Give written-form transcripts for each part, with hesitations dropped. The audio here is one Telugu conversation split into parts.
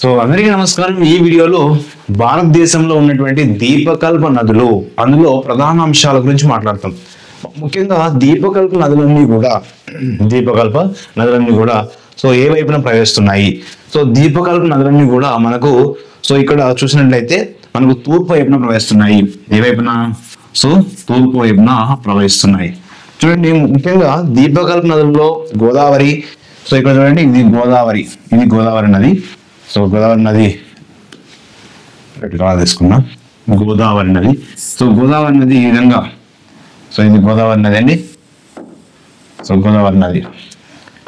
సో అందరికీ నమస్కారం. ఈ వీడియోలో భారతదేశంలో ఉన్నటువంటి దీపకల్ప నదులు అందులో ప్రధాన అంశాల గురించి మాట్లాడతాం. ముఖ్యంగా దీపకల్ప నదులన్నీ కూడా సో ఏ వైపున ప్రవహిస్తున్నాయి? సో దీపకల్ప నదులన్నీ కూడా మనకు ఇక్కడ చూసినట్లయితే మనకు తూర్పు వైపున ప్రవహిస్తున్నాయి. ఏ వైపున? సో తూర్పు వైపున ప్రవహిస్తున్నాయి. చూడండి, ముఖ్యంగా దీపకల్ప నదుల్లో గోదావరి. సో ఇక్కడ చూడండి, ఇది గోదావరి నది. సో గోదావరి నది తీసుకున్నా, గోదావరి నది. సో గోదావరి నది ఈ విధంగా, సో ఇది గోదావరి నది అండి. సో గోదావరి నది.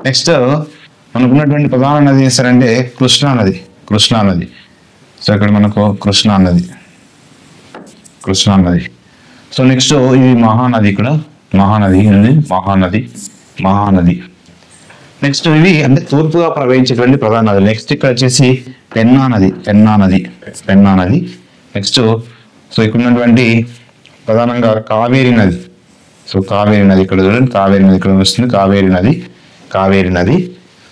నెక్స్ట్ మనకున్నటువంటి ప్రధాన నది ఏంటంటే కృష్ణా నది. సో ఇక్కడ మనకు కృష్ణా నది. సో నెక్స్ట్ ఇది మహానది. ఇక్కడ మహానది. నెక్స్ట్ ఇవి అంటే తూర్పుగా ప్రవహించేటువంటి ప్రధాన నదులు. నెక్స్ట్ ఇక్కడ వచ్చేసి పెన్నా నది. నెక్స్ట్ సో ఇక్కడ ఉన్నటువంటి ప్రధానంగా కావేరి నది. సో కావేరి నది ఇక్కడ చూడండి, కావేరి నది ఇక్కడ వస్తుంది, కావేరి నది.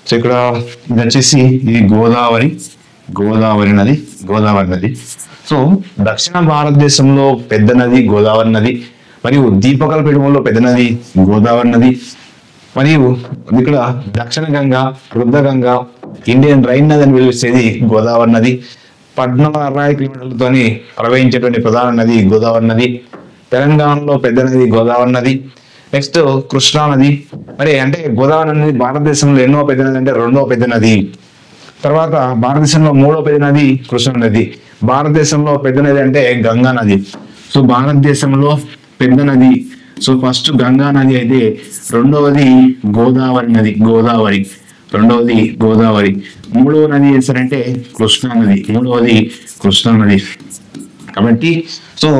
సో ఇక్కడ ఇది వచ్చేసి ఇది గోదావరి నది. సో దక్షిణ భారతదేశంలో పెద్ద నది గోదావరి నది, మరియు దీపకల్ప ఎగువలో పెద్ద నది గోదావరి నది, మరియు ఇక్కడ దక్షిణ గంగా, రుద్ర గంగా, ఇండియన్ రైన్ నది అని పిలిచేది గోదావరి నది. 1460 కిలోమీటర్లతోని ప్రవహించేటువంటి ప్రధాన నది గోదావరి నది. తెలంగాణలో పెద్ద నది గోదావరి నది. నెక్స్ట్ కృష్ణా నది. మరి అంటే గోదావరి నది భారతదేశంలో ఎన్నో పెద్ద నది అంటే 2వ పెద్ద నది. తర్వాత భారతదేశంలో 3వ పెద్ద నది కృష్ణా నది. భారతదేశంలో పెద్ద నది అంటే గంగా నది. సో భారతదేశంలో పెద్ద నది సో ఫస్ట్ గంగా నది అయితే రెండవది గోదావరి నది. రెండవది గోదావరి. 3వ నది ఏంటంటే కృష్ణా నది. కాబట్టి సో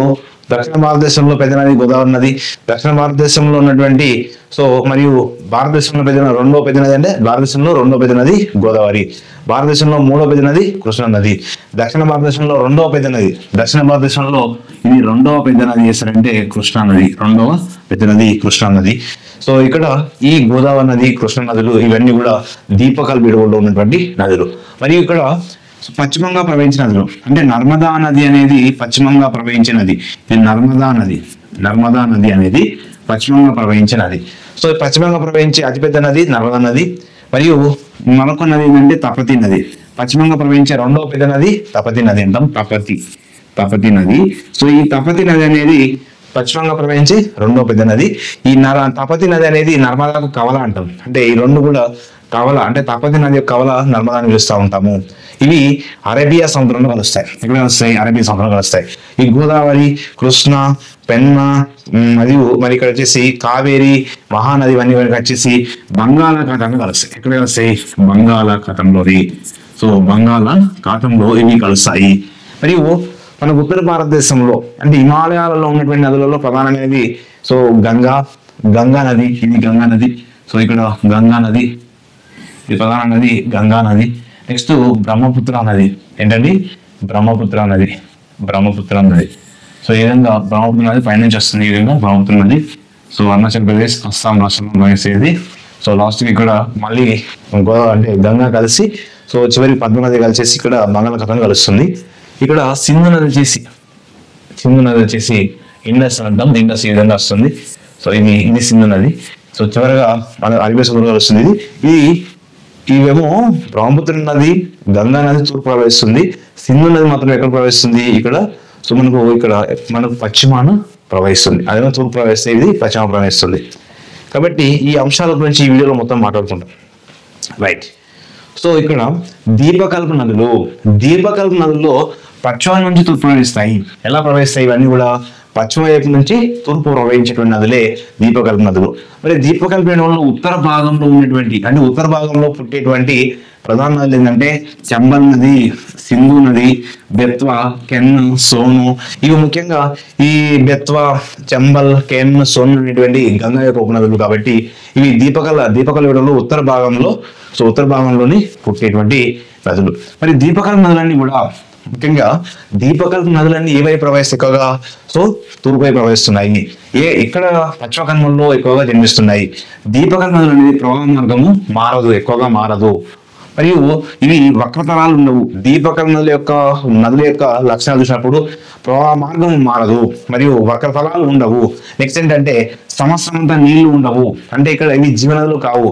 దక్షిణ భారతదేశంలో పెద్ద నది గోదావరి నది. దక్షిణ భారతదేశంలో ఉన్నటువంటి సో మరియు భారతదేశంలో రెండవ పెద్ద నది అంటే భారతదేశంలో 2వ పెద్ద నది గోదావరి. భారతదేశంలో 3వ పెద్ద నది కృష్ణా నది. దక్షిణ భారతదేశంలో 2వ పెద్ద నది, దక్షిణ భారతదేశంలో ఇది 2వ పెద్ద నది ఏంటంటే కృష్ణా నది. 2వ పెద్ద నది కృష్ణా నది. సో ఇక్కడ ఈ గోదావరి నది, కృష్ణా నదులు ఇవన్నీ కూడా దీపకల్ప ఎగువలో ఉన్నటువంటి నదులు. మరియు ఇక్కడ పశ్చిమంగా ప్రవహించిన నదులు అంటే నర్మదా నది అనేది పశ్చిమంగా ప్రవహించే నది. ఇది నర్మదా నది అనేది పశ్చిమంగా ప్రవహించే నది. సో పశ్చిమంగా ప్రవహించే అతిపెద్ద నది నర్మదా నది. మరియు మరొక నది ఏంటంటే తపతి నది. పశ్చిమంగా ప్రవహించే 2వ పెద్ద నది తపతి నది అంటాం. తపతి నది. సో ఈ తపతి నది అనేది పశ్చిమంగా ప్రవహించి 2వ పెద్ద నది. ఈ తపతి నది అనేది నర్మదాకు కవల అంటాం. అంటే ఈ రెండు కూడా కవల, అంటే తపతి నది యొక్క కవల నర్మదాని పిలుస్తూ ఉంటాము. ఇవి అరేబియా సముద్రంలో కలుస్తాయి. ఎక్కడ కలుస్తాయి? అరేబియా సముద్రంలో కలుస్తాయి. ఈ గోదావరి, కృష్ణ, పెన్నా మరియు మరి ఇక్కడ వచ్చేసి కావేరి, మహానది ఇవన్నీ వచ్చేసి బంగాళాఖాతంలో కలుస్తాయి. ఎక్కడ కలుస్తాయి? బంగాళాఖాతంలోని. సో బంగాళాఖాతంలో ఇవి కలుస్తాయి. మరియు మన ఉత్తర భారతదేశంలో అంటే హిమాలయాలలో ఉన్నటువంటి నదులలో ప్రధానమైనది సో గంగా నది. ఇది గంగా నది. సో ఇక్కడ గంగా నది, ఇది ప్రధాన నది గంగా నది. నెక్స్ట్ బ్రహ్మపుత్ర నది. ఏంటండి? బ్రహ్మపుత్ర నది. సో ఈ విధంగా బ్రహ్మపుత్ర నది పైనుంచి వస్తుంది. ఈ విధంగా బ్రహ్మపుత్ర నది సో అరుణాచల్ ప్రదేశ్, అస్సాం రాష్ట్రంలో ప్రవేశించేది. సో లాస్ట్కి ఇక్కడ మళ్ళీ గోదావరి అంటే గంగా కలిసి సో చివరికి పద్మ నది కలిసేసి ఇక్కడ బంగాళాఖాతం కలుస్తుంది. ఇక్కడ సింధు నది వచ్చేసి ఇండస్ అంటాం. ఇండస్ ఈ విధంగా వస్తుంది. సో ఇది సింధు నది. సో చివరిగా మన అరేబియా సముద్రం వస్తుంది. ఇవేమో బ్రహ్మపుత్ర నది, గంగా నది తూర్పు ప్రవహిస్తుంది. సింధు నది మాత్రం ఎక్కడ ప్రవహిస్తుంది? ఇక్కడ. సో మనకు పశ్చిమాన ప్రవహిస్తుంది. అదేమో తూర్పు ప్రవహిస్తే ఇది పశ్చిమ ప్రవహిస్తుంది. కాబట్టి ఈ అంశాల గురించి ఈ వీడియోలో మొత్తం మాట్లాడుకుంటాం. రైట్. సో ఇక్కడ దీపకల్ప నదుల్లో పశ్చిమ నుంచి తూర్పు ప్రవహిస్తాయి. ఎలా ప్రవహిస్తాయి? ఇవన్నీ కూడా పశ్చిమ వైపు నుంచి తూర్పు ప్రవహించేటువంటి నదులే దీపకల్ప నదులు. మరి దీపకల్ప నదులలో ఉత్తర భాగంలో పుట్టేటువంటి ప్రధాన నదులు ఏంటంటే చంబల్ నది, సింధు నది, బెత్వా, కెన్, సోను. ఇవి ముఖ్యంగా ఈ బెత్వా, చంబల్, కెన్, సోను అనేటువంటి గంగా యొక్క ఉపనదులు. కాబట్టి ఇవి దీపకల్పలో ఉత్తర భాగంలోని పుట్టేటువంటి నదులు. మరి దీపకల్ప నదులన్నీ కూడా ముఖ్యంగా దీపకల్ప నదులన్నీ ఏ వైపు ప్రవహిస్తాయి? ఎక్కువగా సో తూర్పు వైపు ప్రవహిస్తున్నాయి. ఇక్కడ పశ్చిమ కనుమల్లో ఎక్కువగా జన్మిస్తున్నాయి. దీపకల్ప నదులు అనేది ప్రవాహ మార్గము ఎక్కువగా మారదు. మరియు ఇవి వక్రతలాలు ఉండవు. దీపకల్ప నదుల యొక్క లక్షణాలు చూసినప్పుడు ప్రవాహ మార్గం మారదు మరియు వక్రతలాలు ఉండవు. నెక్స్ట్ ఏంటంటే సంవత్సరం అంతా నీళ్లు ఉండవు. అంటే ఇక్కడ ఇవి జీవనదులు కావు.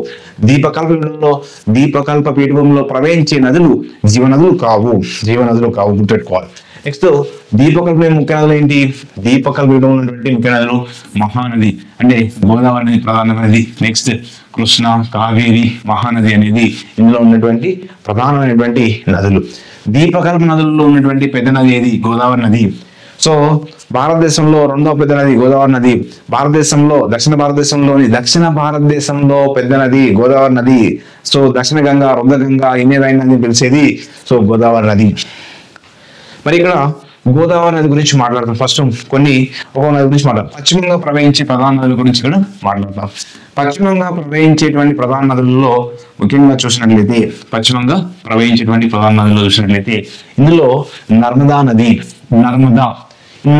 దీపకల్ప పీఠభూమిలో ప్రవహించే నదులు జీవనదులు కావు. గుర్తుపెట్టుకోవాలి. నెక్స్ట్ దీపకల్ప ముఖ్య నదులు ఏంటి? దీపకల్ప పీఠభూమిలో ఉన్నటువంటి ముఖ్య నదులు మహానది అంటే గోదావరి నది ప్రధానమైనది. నెక్స్ట్ కృష్ణ, కావేరి, మహానది అనేది ఇందులో ఉన్నటువంటి ప్రధానమైనటువంటి నదులు. దీపకల్ప నదుల్లో ఉన్నటువంటి పెద్ద నది ఏది? గోదావరి నది. సో భారతదేశంలో రెండవ పెద్ద నది గోదావరి నది. దక్షిణ భారతదేశంలో పెద్ద నది గోదావరి నది. సో దక్షిణ గంగా, రుద్ర గంగా, ఇండియన్ నది పిలిచేది సో గోదావరి నది. మరి ఇక్కడ గోదావరి నది గురించి మాట్లాడతాం. ఫస్ట్ ఒక్కో నది గురించి మాట్లాడతాం. పశ్చిమంగా ప్రవహించే ప్రధాన నదుల గురించి ఇక్కడ మాట్లాడతాం. పశ్చిమంగా ప్రవహించేటువంటి ప్రధాన నదులలో ముఖ్యంగా చూసినట్లయితే ఇందులో నర్మదా నది. నర్మదా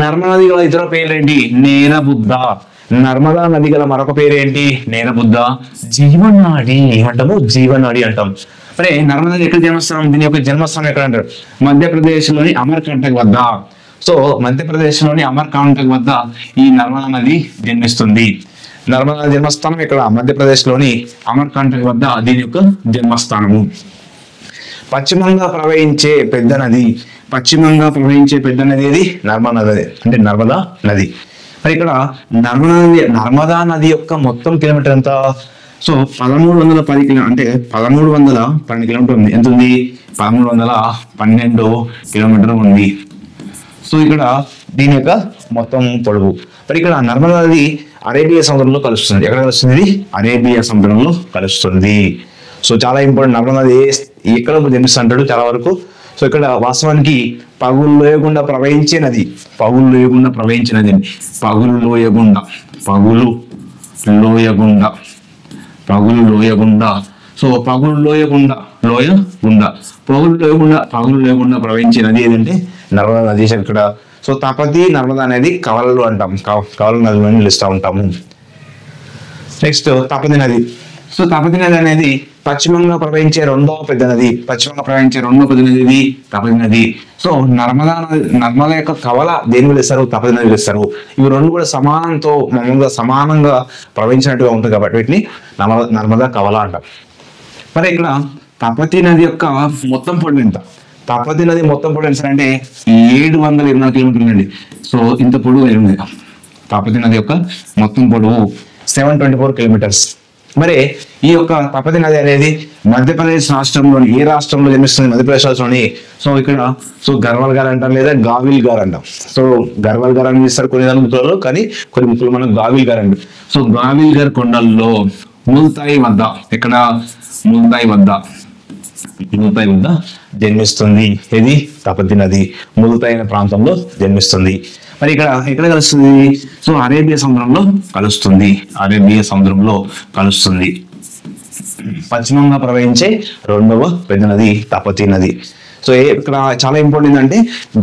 నది గల ఇతర పేరేంటి? నేరబుద్ద. నర్మదా నది గల మరొక పేరేంటి? నేరబుద్ద. జీవనాడి ఏమంటాము? జీవనాడి అంటాం. మరి నర్మదా ఎక్కడ జన్మస్థానం? దీని యొక్క జన్మస్థానం ఎక్కడ అంటారు? మధ్యప్రదేశ్లోని అమర్కంటక్ వద్ద. సో మధ్యప్రదేశ్లోని అమర్కంటక్ వద్ద ఈ నర్మదా నది జన్మిస్తుంది. నర్మదా జన్మస్థానం ఇక్కడ మధ్యప్రదేశ్లోని అమర్కంటక్ వద్ద దీని యొక్క జన్మస్థానము. పశ్చిమంగా ప్రవహించే పెద్ద నది ఏది? నర్మదా నది అంటే నర్మదా నది. మరి ఇక్కడ నర్మదా నది యొక్క మొత్తం కిలోమీటర్ ఎంత? సో 1310 అంటే 1312 కిలోమీటర్ ఉంది. ఎంత ఉంది? 1312 కిలోమీటర్ ఉంది. సో ఇక్కడ దీని యొక్క మొత్తం పొడవు. మరి ఇక్కడ నర్మదా నది అరేబియా సముద్రంలో కలుస్తుంది. ఎక్కడ కలుస్తుంది? అరేబియా సముద్రంలో కలుస్తుంది. సో చాలా ఇంపార్టెంట్. నర్మదా నది ఎక్కడ జన్మిస్తుంటాడు చాలా వరకు. సో ఇక్కడ వాస్తవానికి పగులు లోయగుండా ప్రవహించే నది. పగులు లోయగుండా సో పగులు లోయగుండా ప్రవహించే నది ఏదంటే నర్మదా నది ఇక్కడ. సో తపతి, నర్మదా అనేది కవలలు అంటాం. కవల నదులు అని పిలుస్తూ ఉంటాము. నెక్స్ట్ తపతి నది. సో తపతి నది అనేది పశ్చిమంగా ప్రవహించే రెండవ పెద్ద నది. ఇది తపతి నది. సో నర్మదా యొక్క కవల దేని పిలుస్తారు? తపతి నది పిలుస్తారు. ఇవి రెండు కూడా సమానంగా ప్రవహించినట్టుగా ఉంటుంది కాబట్టి వీటిని నర్మదా కవల అంటాం. మరి ఇక్కడ తపతి నది యొక్క మొత్తం పొడవు ఎంత? తపతి నది మొత్తం పొడవు ఎంత అంటే 724 కిలోమీటర్లు అండి. సో ఇంత పొడవు ఉంది. తపతి నది యొక్క మొత్తం పొడవు 724 కిలోమీటర్స్. మరి ఈ యొక్క తపతి నది అనేది మధ్యప్రదేశ్ రాష్ట్రంలోని ఏ రాష్ట్రంలో జన్మిస్తుంది? మధ్యప్రదేశ్ రాష్ట్రంలోని. సో ఇక్కడ గర్వాల్ గారు అంటాం లేదా గావిల్ గారు అంటాం. సో గర్వాల్ గారు అని పిలుస్తారు కొన్ని ముక్కులలో, కానీ కొన్ని ముక్కులు మనం గావిల్ గారు అంటాం. సో గావిల్ గారు కొండల్లో ముల్తాయి వద్ద జన్మిస్తుంది. ఇది తపతి నది ముల్తాయి అనే ప్రాంతంలో జన్మిస్తుంది. మరి ఇక్కడ ఎక్కడ కలుస్తుంది? సో అరేబియా సముద్రంలో కలుస్తుంది. పశ్చిమంగా ప్రవహించే రెండవ పెద్ద నది తపతి నది. సో ఇక్కడ చాలా ఇంపార్టెంట్ అంటే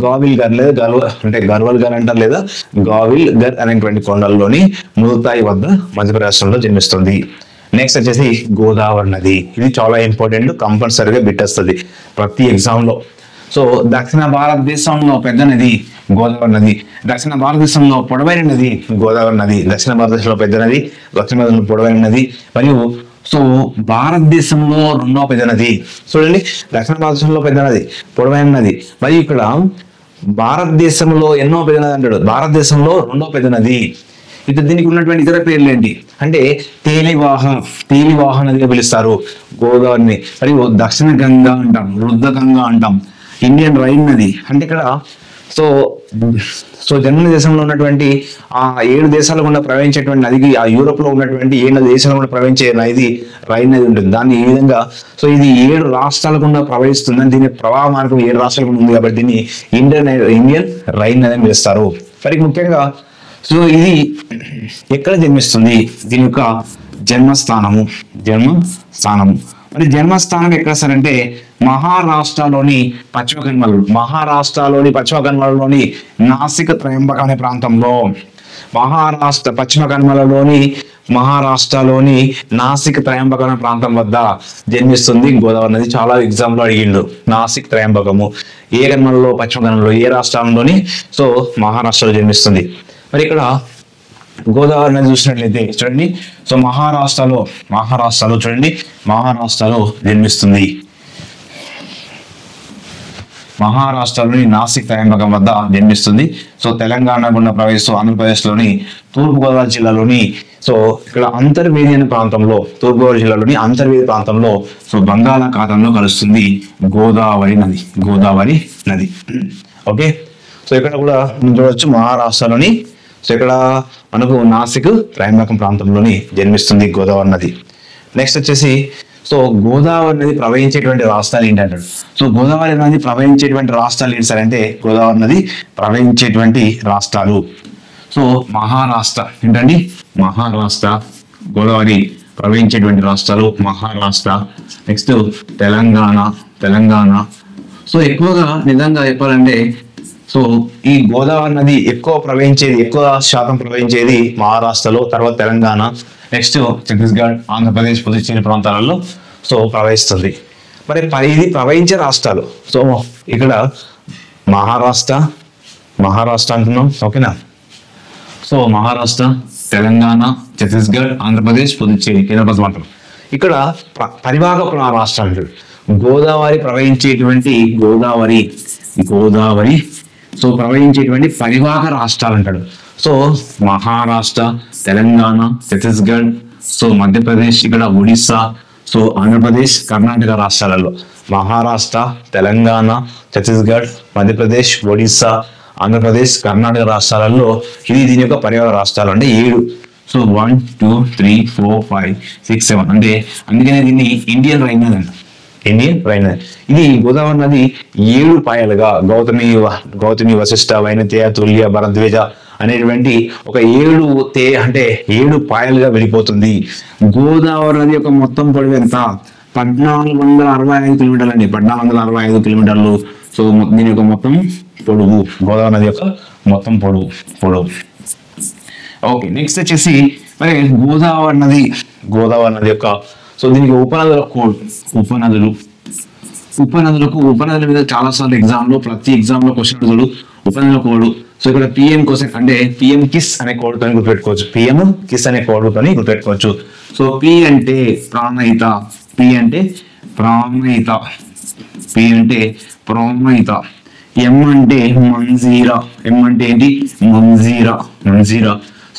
గావిల్ గర్ లేదా గర్వాల్ గర్ అంటారు లేదా గావిల్ గర్ అనేటువంటి కొండల్లోని ముల్తాయి వద్ద మధ్యప్రదేశ్లో జన్మిస్తుంది. నెక్స్ట్ వచ్చేసి గోదావరి నది. ఇది చాలా ఇంపార్టెంట్, కంపల్సరీగా బిట్ వస్తుంది ప్రతి ఎగ్జామ్ లో. సో దక్షిణ భారతదేశంలో పెద్ద నది గోదావరి నది. దక్షిణ భారతదేశంలో పొడవైన నది గోదావరి నది. దక్షిణ భారతదేశంలో పెద్ద నది, దక్షిణ భారతదేశంలో పొడవైన నది. మరియు సో భారతదేశంలో రెండవ పెద్ద నది. చూడండి, దక్షిణ భారతదేశంలో పెద్ద నది, పొడవైన నది. మరియు ఇక్కడ భారతదేశంలో ఎన్నో పెద్ద నది అంటాడు. భారతదేశంలో రెండవ పెద్ద నది. ఇతర దీనికి ఉన్నటువంటి ఇతర పేర్లు ఏంటి అంటే తేలివాహ నదిగా పిలుస్తారు గోదావరిని. మరియు దక్షిణ గంగా అంటాం, రుద్ర గంగా అంటాం, ఇండియన్ రైన్ నది. అంటే ఇక్కడ సో జన్మ దేశంలో ఉన్నటువంటి ఆ 7 దేశాల గుండా ప్రవహించేటువంటి నదికి, ఆ యూరోప్ లో ఉన్నటువంటి 7 దేశాల గుండా ప్రవహించే నది రైన్ నది ఉంటుంది. దాన్ని ఈ విధంగా సో ఇది 7 రాష్ట్రాల గుండా ప్రవహిస్తుంది. దీని ప్రవాహ మార్గం 7 రాష్ట్రాల గుండా ఉంది కాబట్టి దీన్ని ఇండియన్ రైన్ నది అని పిలుస్తారు. మరి ముఖ్యంగా సో ఇది ఎక్కడ జన్మిస్తుంది? దీని యొక్క జన్మస్థానము. మరి జన్మస్థానం ఎక్కడ సార్ అంటే మహారాష్ట్రలోని పశ్చిమ కనుమలలోని నాసిక త్రయంబక అనే ప్రాంతంలో. పశ్చిమ మహారాష్ట్రలోని నాసిక్ త్రయంబకం ప్రాంతం వద్ద జన్మిస్తుంది గోదావరి నది. చాలా ఎగ్జామ్ లో అడిగిండు నాసిక్ త్రయంబకము ఏ కనుమలలో, పశ్చిమ కనుమలలో, ఏ రాష్ట్రంలోని? సో మహారాష్ట్రలో జన్మిస్తుంది. మరి ఇక్కడ గోదావరి నది చూసినట్లయితే చూడండి, సో మహారాష్ట్రలో చూడండి, మహారాష్ట్రలో జన్మిస్తుంది. మహారాష్ట్రలోని నాసిక్ త్రయంబకం వద్ద జన్మిస్తుంది. సో తెలంగాణ గుండా ప్రవేశిస్తూ ఆంధ్రప్రదేశ్లోని తూర్పుగోదావరి జిల్లాలోని సో ఇక్కడ అంతర్వేది అనే ప్రాంతంలో, తూర్పుగోదావరి జిల్లాలోని అంతర్వేది ప్రాంతంలో సో బంగాళాఖాతంలో కలుస్తుంది గోదావరి నది. ఓకే, సో ఇక్కడ కూడా మనం చూడవచ్చు మహారాష్ట్రలోని సో ఇక్కడ మనకు నాసిక్ త్రయంబకం ప్రాంతంలోని జన్మిస్తుంది గోదావరి నది. నెక్స్ట్ వచ్చేసి సో గోదావరి నది ప్రవహించేటువంటి రాష్ట్రాలు ఏంటంటాడు. సో గోదావరి నది ప్రవహించేటువంటి రాష్ట్రాలు ఏంటి సార్ అంటే, గోదావరి నది ప్రవహించేటువంటి రాష్ట్రాలు సో మహారాష్ట్ర ఏంటండి, మహారాష్ట్ర. గోదావరి ప్రవహించేటువంటి రాష్ట్రాలు మహారాష్ట్ర. నెక్స్ట్ తెలంగాణ. సో ఎక్కువగా నిజంగా చెప్పాలంటే సో ఈ గోదావరి నది ఎక్కువ శాతం ప్రవహించేది మహారాష్ట్రలో, తర్వాత తెలంగాణ, నెక్స్ట్ ఛత్తీస్గఢ్, ఆంధ్రప్రదేశ్, పుదుచ్చేరి ప్రాంతాలలో సో ప్రవహిస్తుంది. మరి ఇది ప్రవహించే రాష్ట్రాలు. సో ఇక్కడ మహారాష్ట్ర అంటున్నాం, ఓకేనా. సో మహారాష్ట్ర, తెలంగాణ, ఛత్తీస్గఢ్, ఆంధ్రప్రదేశ్, పుదుచ్చేరి, కేంద్రపాలిత ప్రాంతం. ఇక్కడ పరివాహక రాష్ట్రాలు గోదావరి ప్రవహించేటువంటి గోదావరి సో ప్రవహించేటువంటి పరివాహక రాష్ట్రాలు అంటాడు. సో మహారాష్ట్ర, తెలంగాణ, ఛత్తీస్గఢ్, సో మధ్యప్రదేశ్, ఇక్కడ ఒడిస్సా, సో ఆంధ్రప్రదేశ్, కర్ణాటక రాష్ట్రాలలో మహారాష్ట్ర, తెలంగాణ, ఛత్తీస్గఢ్, మధ్యప్రదేశ్, ఒడిస్సా, ఆంధ్రప్రదేశ్, కర్ణాటక రాష్ట్రాలలో దీని యొక్క పరివాహక రాష్ట్రాలు అంటే 7. సో 1 2 3 4 5 6 7 అంటే అందుకనే దీన్ని ఇండియన్ రైన్ నది. ఇది గోదావరి నది 7 పాయలుగా గౌతమి, వశిష్ఠ, వైనతేయ, తుల్య, భరద్వేజ అనేటువంటి ఒక 7 పాయలుగా వెళ్ళిపోతుంది. గోదావరి నది యొక్క మొత్తం పొడవు ఎంత? 1465 కిలోమీటర్లు అండి. 1465 కిలోమీటర్లు. సో దీని యొక్క మొత్తం పొడవు, గోదావరి నది యొక్క మొత్తం పొడవు. ఓకే, నెక్స్ట్ వచ్చేసి మరి గోదావరి నది యొక్క సో దీనికి ఉపనదుల మీద చాలా సార్లు ప్రతి ఎగ్జామ్ లో క్వశ్చన్ అడుగుతాడు. ఉపనదుల కోడ్. సో ఇక్కడ పిఎం కోసం అంటే పిఎం కిస్ అనే కోడ్తో గుర్తుపెట్టుకోవచ్చు. సో పి అంటే ప్రాణహిత, ఎం అంటే మంజీరా, ఏంటి మంజీరా.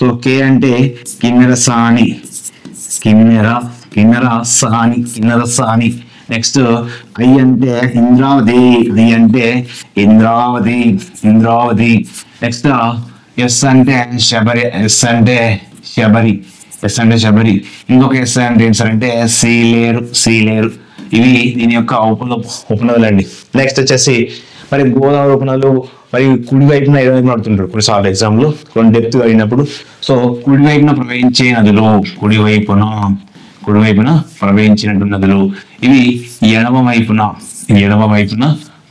సో కే అంటే కిన్నెరసాని. నెక్స్ట్ ఐ అంటే ఇంద్రావతి. నెక్స్ట్ ఎస్ అంటే శబరి. ఇంకొక ఎస్ అంటే ఏంటి సార్ అంటే సీలేరు. ఇవి దీని యొక్క ఉపనదులు అండి. నెక్స్ట్ వచ్చేసి మరి గోదావరి ఉపనదులు మరి కుడి వైపున ఎడమవైపున అడుగుతుంటారు కొన్నిసార్లు ఎగ్జామ్ లో కొన్ని డెప్త్ అడిగినప్పుడు. సో కుడి వైపున ప్రవహించే నదులు, కుడి వైపున ప్రవహించినటువంటి నదులు. ఇవి ఎడమ వైపున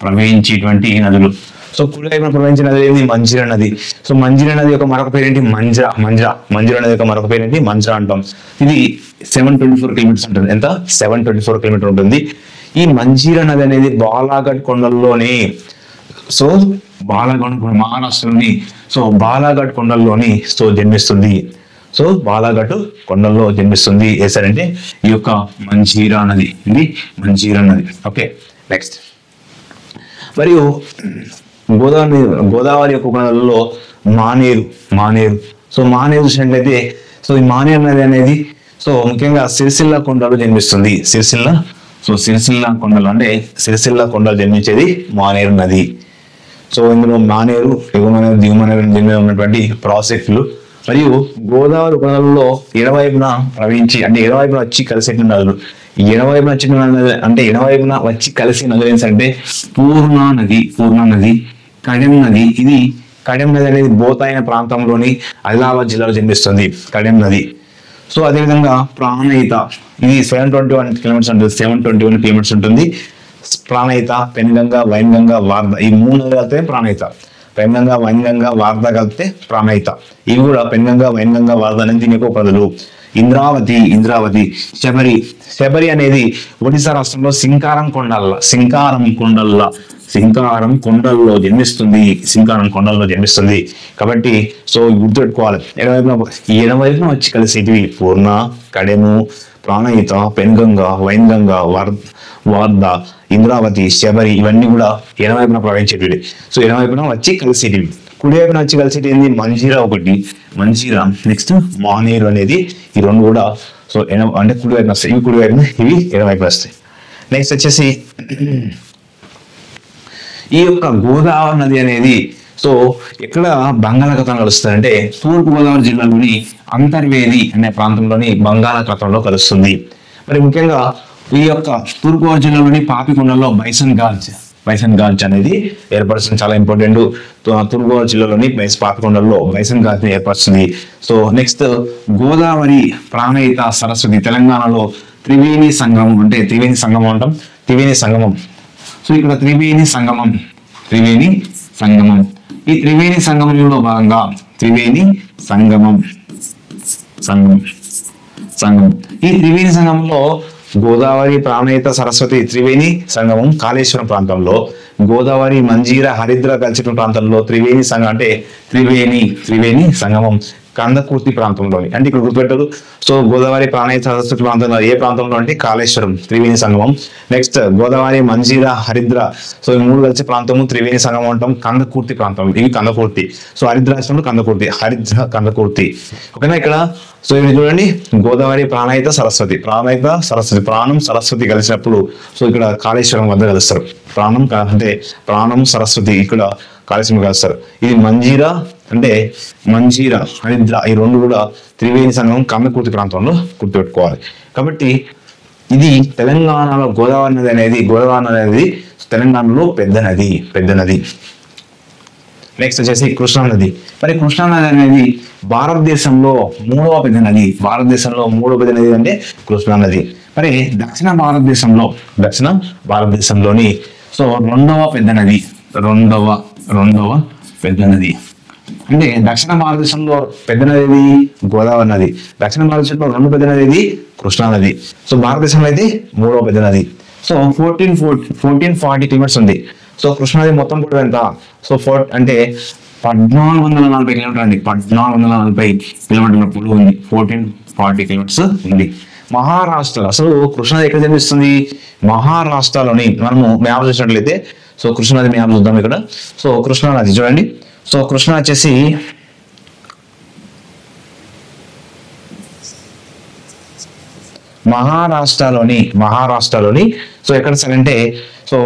ప్రవహించేటువంటి నదులు. సో కుడి వైపున ప్రవహించిన నది ఏంటి? మంజీరా నది. సో మంజీరా నది యొక్క మరొక పేరేంటి? మంజీరా నది యొక్క మరొక పేరేంటి? మంజరా అంటాం. ఇది 724 కిలోమీటర్స్ ఉంటుంది. ఎంత? 724 కిలోమీటర్ ఉంటుంది. ఈ మంజీరా నది అనేది బాలాఘట్ కొండల్లోని సో మహారాష్ట్రలోని సో బాలాఘట్ కొండల్లోని సో జన్మిస్తుంది. సో బాలాఘట్ కొండల్లో జన్మిస్తుంది. ఏసారంటే ఈ యొక్క మంజీరా నది. ఓకే, నెక్స్ట్ మరియు గోదావరి యొక్క ఉపనదులలో మానేరు. సో మానేరు చూసినట్లయితే సో ఈ మానేరు నది అనేది సో ముఖ్యంగా సిరిసిల్ల కొండలో జన్మిస్తుంది. సిరిసిల్ల కొండలు జన్మించేది మానేరు నది. సో ఇందులో మానేరు, ఎగువనేరు, దిగువనేరు ఉన్నటువంటి ప్రాజెక్టులు. మరియు గోదావరి ఉపనదులలో ఎడమవైపున ప్రవహించి అంటే ఎడమవైపున వచ్చి కలిసే నదులు. ఎడమవైపున వచ్చి కలిసే నదులు ఏంటంటే పూర్ణా నది, కడెం నది. ఇది కడెం నది అనేది బోతాయిన ప్రాంతంలోని ఆదిలాబాద్ జిల్లాలో జన్మిస్తుంది కడెం నది. సో అదేవిధంగా ప్రాణహిత, ఇది 721 కిలోమీటర్స్ ఉంటుంది. ప్రాణహిత, పెన్గంగా, వైన్గంగా, వార్ధ, ఈ 3 నదులతో ప్రాణహిత. పెన్గంగా, వైన్గంగా, వార్ధ కలిపితే ప్రాణహిత. ఇవి కూడా పెన్గంగా, వైన్గంగా, వార్ధ అనేది దీని యొక్క ఉపనదులు. ఇంద్రావతి, శబరి. శబరి అనేది ఒడిశా రాష్ట్రంలో సింకారం కొండల్లో జన్మిస్తుంది. కాబట్టి సో గుర్తుపెట్టుకోవాలి. ఎడమవైపున వచ్చి కలిసేటివి పూర్ణ, కడెము, ప్రాణహిత, పెన్గంగా, వైన్గంగా, వార్ధ, ఇంద్రావతి, శబరి ఇవన్నీ కూడా ఎడమవైపున ప్రవహించేటివి. సో ఎడమవైపున వచ్చి కలిసేటివి. కుడివైపున వచ్చి కలిసేటి మంజీరా ఒకటి, నెక్స్ట్ మానేరు అనేది. ఈ రెండు కూడా సో అంటే కుడివైపున వస్తాయి. ఇవి కుడివైపున, ఇవి ఎడమవైపున వస్తాయి. నెక్స్ట్ వచ్చేసి ఈ యొక్క గోదావరి నది అనేది సో ఎక్కడ బంగాళాఖాతంలో కలుస్తుంది అంటే తూర్పు గోదావరి జిల్లాలోని అంతర్వేది అనే ప్రాంతంలోని బంగాళాఖాతంలో కలుస్తుంది. మరి ముఖ్యంగా ఈ యొక్క తూర్పు గోదావరి జిల్లాలోని పాపికొండలో బైసన్ గాల్జ్ అనేది ఏర్పడుతుంది. చాలా ఇంపార్టెంట్. తూర్పు గోదావరి జిల్లాలోని పాపికొండలో బైసన్ గాల్జ్ ఏర్పడుతుంది. So next Godavari, Pranahita, Saraswati. తెలంగాణలో త్రివేణి సంగమం అంటాం. త్రివేణి సంగమం. సో ఇక్కడ త్రివేణి సంగమం. ఈ త్రివేణి సంగమంలో భాగంగా ఈ త్రివేణి సంగమంలో గోదావరి, ప్రాణహిత, సరస్వతి త్రివేణి సంగమం కాళేశ్వరం ప్రాంతంలో, గోదావరి, మంజీర, హరిద్ర కలిసిన ప్రాంతంలో త్రివేణి సంగమం అంటే త్రివేణి సంగమం కందకుర్తి ప్రాంతంలోని. అంటే ఇక్కడ గుర్తుపెట్టారు. సో గోదావరి, ప్రాణహిత, సరస్వతి ప్రాంతంలో ఏ ప్రాంతంలో అంటే కాళేశ్వరం త్రివేణి సంగమం. నెక్స్ట్ గోదావరి, మంజీర, హరిద్ర. సో ఈ మూడు కలిసే ప్రాంతము త్రివేణి సంగమం అంటాం. కందకుర్తి ప్రాంతం, ఇవి కందకుర్తి. సో హరిద్రాశ్రమంలో కందకుర్తి. ఓకేనా. ఇక్కడ సో ఇవి చూడండి, గోదావరి, ప్రాణహిత, సరస్వతి. ప్రాణం, సరస్వతి కలిసినప్పుడు సో ఇక్కడ కాళేశ్వరం వద్ద కలుస్తారు. ప్రాణం, సరస్వతి ఇక్కడ కాళేశ్వరం కలుస్తారు. ఇది మంజీర, హరిద్ర ఈ రెండు కూడా త్రివేణి సంగమం కందకుర్తి ప్రాంతంలో గుర్తుపెట్టుకోవాలి. కాబట్టి ఇది తెలంగాణలో గోదావరి నది అనేది తెలంగాణలో పెద్ద నది. నెక్స్ట్ వచ్చేసి కృష్ణానది. మరి కృష్ణానది అనేది భారతదేశంలో మూడవ పెద్ద నది అంటే కృష్ణానది. మరి దక్షిణ భారతదేశంలోని సో రెండవ పెద్ద నది అంటే దక్షిణ భారతదేశంలో పెద్ద నది గోదావరి నది. దక్షిణ భారతదేశంలో రెండు పెద్ద నది కృష్ణానది. సో భారతదేశంలో అయితే మూడవ పెద్ద నది. సో 1440 కిలోమీటర్స్ ఉంది. సో కృష్ణానది మొత్తం కూడా ఎంత? సో అంటే 1440 కిలోమీటర్ అండి. 1440 కిలోమీటర్ల పొడవు ఉంది. 1440 కిలోమీటర్స్ ఉంది. మహారాష్ట్ర. అసలు కృష్ణానది ఎక్కడ జన్మిస్తుంది? మహారాష్ట్రలోని. మనము మ్యాప్ చూసినట్లయితే సో కృష్ణానది మ్యాప్ చూద్దాం ఇక్కడ. సో కృష్ణానది చూడండి. సో కృష్ణ వచ్చేసి మహారాష్ట్రలోని సో ఎక్కడ సార్ అంటే సో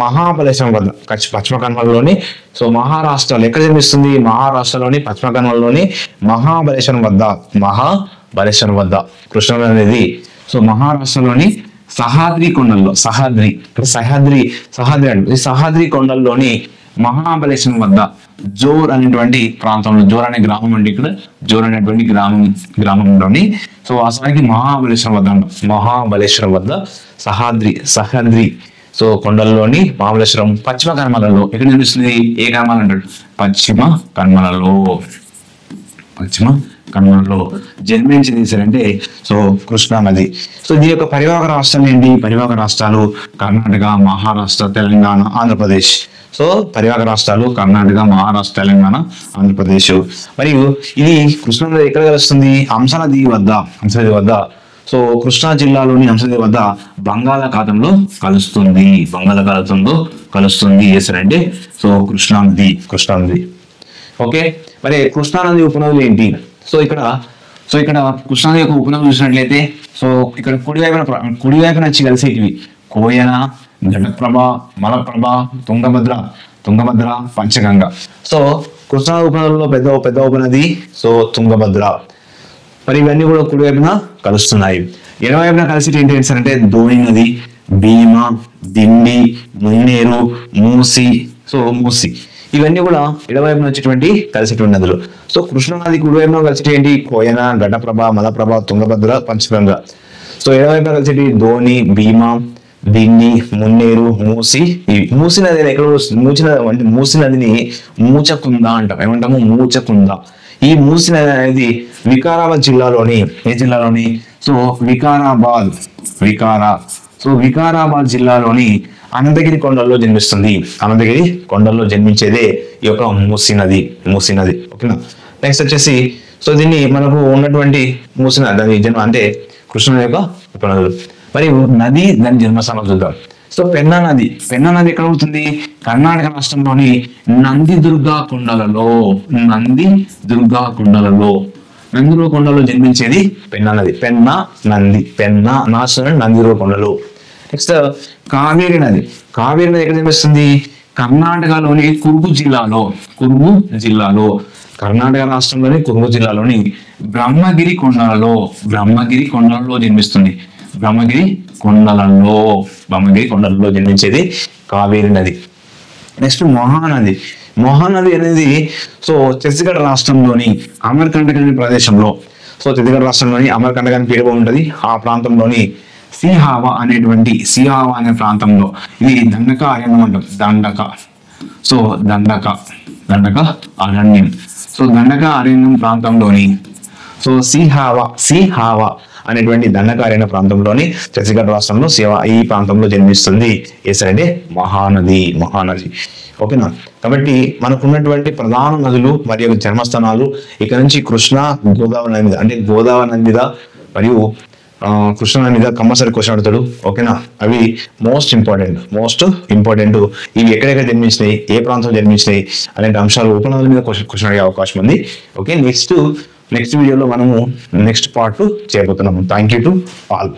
మహాబలేశ్వరం వద్ద పశ్చిమ కనుమలలోని. సో మహారాష్ట్రలో ఎక్కడ జన్మిస్తుంది? మహారాష్ట్రలోని పశ్చిమ కనుమలలోని మహాబలేశ్వరం వద్ద కృష్ణ అనేది. సో మహారాష్ట్రలోని సహాద్రి కొండల్లోని మహాబలేశ్వరం వద్ద జోర్ అనేటువంటి ప్రాంతంలో, జోర్ అనే గ్రామం అండి. ఇక్కడ జోర్ అనేటువంటి గ్రామంలోని సో అసలు మహాబలేశ్వరం వద్ద సహాద్రి సో కొండల్లోని మహాబలేశ్వరం పశ్చిమ కనుమలలో ఎక్కడ నిలుస్తుంది? ఏ కనుమలు అంటాడు? పశ్చిమ కనుమలలో జన్మించింది అంటే సో కృష్ణా నది. సో దీని యొక్క పరివాహక రాష్ట్రాలు ఏంటి? పరివాహక రాష్ట్రాలు కర్ణాటక, మహారాష్ట్ర, తెలంగాణ, ఆంధ్రప్రదేశ్. సో పరివాహక రాష్ట్రాలు కర్ణాటక, మహారాష్ట్ర, తెలంగాణ, ఆంధ్రప్రదేశ్. మరియు ఇది కృష్ణా నది ఎక్కడ కలుస్తుంది? హంసనది వద్ద. సో కృష్ణా జిల్లాలోని హంసనది వద్ద బంగాళాఖాతంలో కలుస్తుంది. అంటే సో కృష్ణా నది. ఓకే. మరి కృష్ణా నది ఉపనదులు ఏంటి? సో ఇక్కడ కృష్ణానది యొక్క ఉపనదులు చూసినట్లయితే సో ఇక్కడ కుడివైపున వచ్చి కలిసేటివి కోయన, ఘటప్రభ, మలప్రభ, తుంగభద్ర, పంచగంగ. సో కృష్ణానది ఉపనదుల్లో పెద్ద ఉపనది సో తుంగభద్ర. మరి ఇవన్నీ కూడా కుడివైపున కలుస్తున్నాయి. ఎడమవైపున కలిసేటి ఏంటి అంటే ధోని నది, భీమ, దిండి, మున్నేరు, మూసి. ఇవన్నీ కూడా ఎడమవైపున వచ్చేటువంటి కలిసేటువంటి నదులు. సో కృష్ణానది కుడివైపున కలిసేటి ఏంటి? కోయన, ఘటప్రభ, మలప్రభ, తుంగభద్ర, పంచగంగ. సో ఎడమవైపున కలిసేటి ధోని, భీమ, దీన్ని మున్నేరు, మూసి, ఇవి మూసి నది ఎక్కడ వస్తుంది? మూసి నదిని మూచకుంద అంటాం. ఏమంటాము? మూచకుంద. ఈ మూసి నది అనేది వికారాబాద్ జిల్లాలోని, ఏ జిల్లాలోని? సో వికారాబాద్ జిల్లాలోని అనంతగిరి కొండల్లో జన్మిస్తుంది. అనంతగిరి కొండల్లో జన్మించేదే ఈ యొక్క మూసి నది. ఓకేనా. నెక్స్ట్ వచ్చేసి సో దీన్ని మనకు ఉన్నటువంటి మూసి నది దాని జన్మ అంటే కృష్ణుని యొక్క ఉపనదులు. మరి నది దాని జన్మస్థానం చూద్దాం. సో పెన్నా నది ఎక్కడ అవుతుంది? కర్ణాటక రాష్ట్రంలోని నందిదుర్గ కొండలలో జన్మించేది పెన్నా నది. నందిదుర్గ కొండలు. నెక్స్ట్ కావేరి నది ఎక్కడ జన్మిస్తుంది? కర్ణాటకలోని కురుగు జిల్లాలో కర్ణాటక రాష్ట్రంలోని కురుగు జిల్లాలోని బ్రహ్మగిరి కొండలలో జన్మిస్తుంది. బ్రహ్మగిరి కొండలలో జన్మించేది కావేరి నది. నెక్స్ట్ మహానది అనేది సో ఛత్తీస్గఢ్ రాష్ట్రంలోని అమర్కంటక్ అనే ప్రదేశంలో, సో ఛత్తీస్గఢ్ రాష్ట్రంలోని అమర్కంటక్ అనే పేరు ఉంటుంది. ఆ ప్రాంతంలోని సిహావా అనే ప్రాంతంలో ఇది దండక అరణ్యం అంటాం. దండక అరణ్యం. సో దండక అరణ్యం ప్రాంతంలోని సో సిహావా అనేటువంటి దండకార్య ప్రాంతంలోని ఛత్తీస్గఢ్ రాష్ట్రంలో ఈ ప్రాంతంలో జన్మిస్తుంది. ఏసంటే మహానది. ఓకేనా. కాబట్టి మనకున్నటువంటి ప్రధాన నదులు మరియు జన్మస్థానాలు ఇక్కడ నుంచి కృష్ణ, గోదావరి నది మీద, అంటే గోదావరి నది మీద మరియు కృష్ణ నది మీద కంపల్సరీ క్వశ్చన్ అడుగుతాడు. ఓకేనా. అవి మోస్ట్ ఇంపార్టెంట్. ఇవి ఎక్కడెక్కడ జన్మించినాయి, ఏ ప్రాంతం జన్మించినాయి అనే అంశాలు ఉపనదుల మీద క్వశ్చన్ అడిగే అవకాశం ఉంది. ఓకే. నెక్స్ట్ వీడియోలో మనము నెక్స్ట్ పార్ట్ చేయబోతున్నాము. Thank you to all.